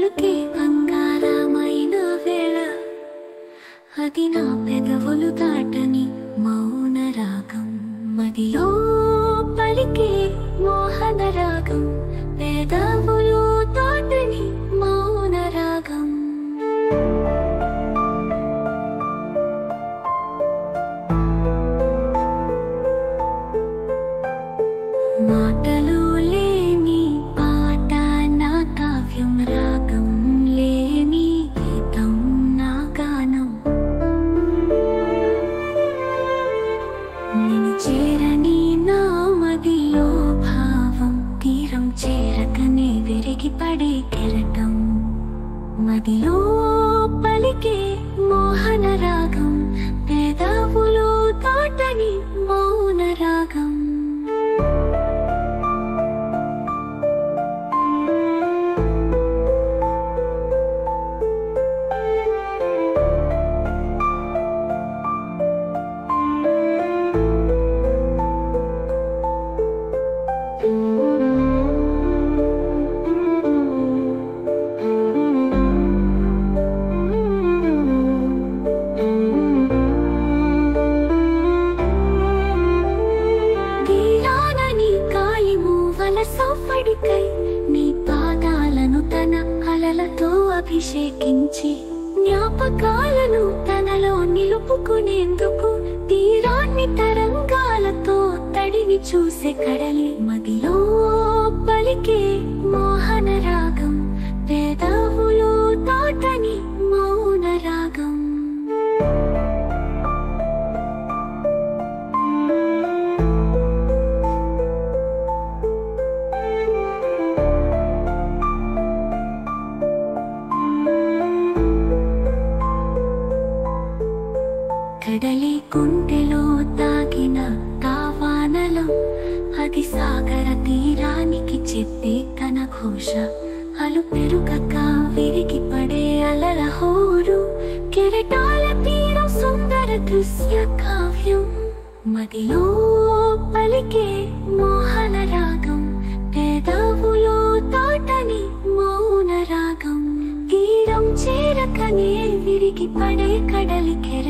పలుకే బంగారమైన వేళ అది నా పెదవులు దాటని మౌన రాగం మదిలో పలికే మోహన రాగం పెదవులు దాటని మౌన రాగం మాటలు లేని పాట నా కావ్యం రాగం లేని గీతం నా గానం నేను చేరని నా మదిలో భావం తీరం చేరకనే విరిగి పడే కెరటం మదిలో పలికే మోహన రాగం పెదవులు దాటని మౌన రాగం సౌపడికై నీ పాదాలను తన అలలతో అభిషేకించి జ్ఞాపకాలను తనలో నిలుపుకునేందుకు తీరాన్ని తరంగాలతో తడిని చూసే కడలి మదిలో పలికే మోహన రాగం పెదవులు దాటని మౌన రాగం కడలి కుంటెలో తాగిన తావానలం అది సాగర తీరానికి చెప్పే తన ఘోష అలు పెరుగక విరిగి పడే అలల హోరు కెరటాల తీరం సుందర దృశ్య కావ్యం మదిలో పలికే మోహన రాగం పెదవులు దాటని మౌన రాగం తీరం చేరకనే విరిగి పడే కడలి కెర